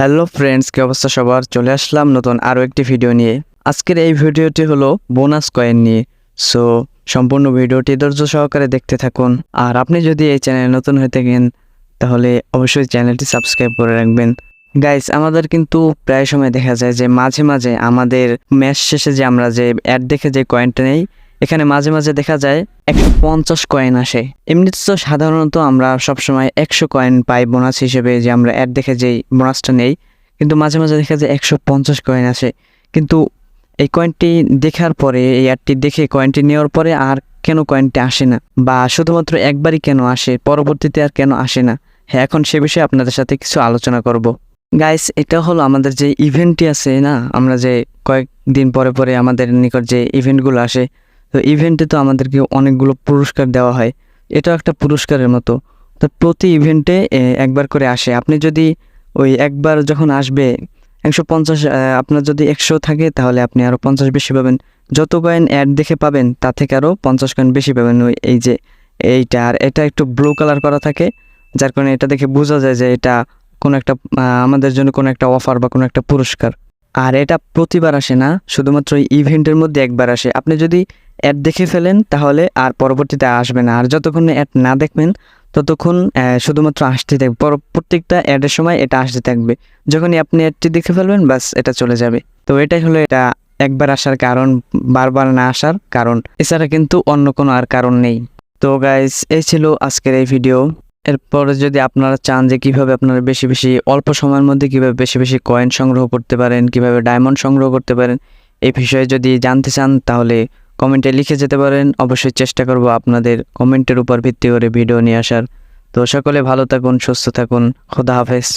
Hello friends, কি অবস্থা সবার? চলে আসলাম নতুন আরও একটি ভিডিও নিয়ে। আজকের এই ভিডিওটি হলো বোনাস কয়েন নিয়ে। সো সম্পূর্ণ ভিডিওটি ধৈর্য সহকারে দেখতে থাকুন। আর আপনি যদি এই চ্যানেলে নতুন হয়ে থাকেন তাহলে অবশ্যই চ্যানেলটি সাবস্ক্রাইব করে রাখবেন। গাইস, আমাদের কিন্তু প্রায় সময় দেখা যায় যে মাঝে মাঝে আমাদের ম্যাচ শেষে যে আমরা যে অ্যাড দেখে যে কয়েনটা নেই, এখানে মাঝে মাঝে দেখা যায় 150 কয়েন আসে। এমনিতে তো সাধারণত আমরা সবসময় 100 কয়েন পাই বোনাস হিসেবে, যে আমরা অ্যাড দেখে যেই বোনাসটা নেই। কিন্তু মাঝে মাঝে দেখা যায় 150 কয়েন আসে। কিন্তু এই কয়েনটি দেখার পরে, এই অ্যাডটি দেখে কয়েনটি নেওয়ার পরে আর কেন কয়েনটি আসে না, বা শুধুমাত্র একবারই কেন আসে, পরবর্তীতে আর কেন আসে না? হ্যাঁ, এখন সে বিষয়ে আপনাদের সাথে কিছু আলোচনা করব। গাইস, এটা হলো আমাদের যে ইভেন্টটি আছে না, আমরা যে কয়েকদিন পরে পরে আমাদের নিকট যে ইভেন্টগুলো আসে, তো ইভেন্টে তো আমাদেরকে অনেকগুলো পুরস্কার দেওয়া হয়। এটাও একটা পুরস্কারের মতো। তো প্রতি ইভেন্টে একবার করে আসে। আপনি যদি ওই একবার যখন আসবে 150, আপনার যদি 100 থাকে তাহলে আপনি আরও 50 বেশি পাবেন। যত কয়েন অ্যাড দেখে পাবেন তার থেকে আরও 50 কয়েন বেশি পাবেন। ওই এই যে এইটা, আর এটা একটু ব্লু কালার করা থাকে, যার কারণে এটা দেখে বোঝা যায় যে এটা কোনো একটা আমাদের জন্য কোনো একটা অফার বা কোনো একটা পুরস্কার। আর এটা প্রতিবার আসে না, শুধুমাত্র এই ইভেন্টের মধ্যে একবার আসে। আপনি যদি অ্যাড দেখে ফেলেন তাহলে আর পরবর্তীতে আসবে না, আর যতক্ষণ অ্যাড না দেখবেন ততক্ষণ শুধুমাত্র আসতে থাকবে। প্রত্যেকটা অ্যাডের সময় এটা আসতে থাকবে। যখনই আপনি অ্যাডটি দেখে ফেলবেন বাস এটা চলে যাবে। তো এটাই হলো এটা একবার আসার কারণ, বারবার না আসার কারণ। এছাড়া কিন্তু অন্য কোনো আর কারণ নেই। তো গাইস, এই ছিল আজকের এই ভিডিও। এরপরে যদি আপনারা চান যে কীভাবে আপনারা বেশি বেশি অল্প সময়ের মধ্যে কীভাবে বেশি বেশি কয়েন সংগ্রহ করতে পারেন, কীভাবে ডায়মন্ড সংগ্রহ করতে পারেন, এই বিষয়ে যদি জানতে চান তাহলে কমেন্টে লিখে যেতে পারেন। অবশ্যই চেষ্টা করব আপনাদের কমেন্টের উপর ভিত্তি করে ভিডিও নিয়ে আসার। তো সকলে ভালো থাকুন, সুস্থ থাকুন। খোদা হাফেজ।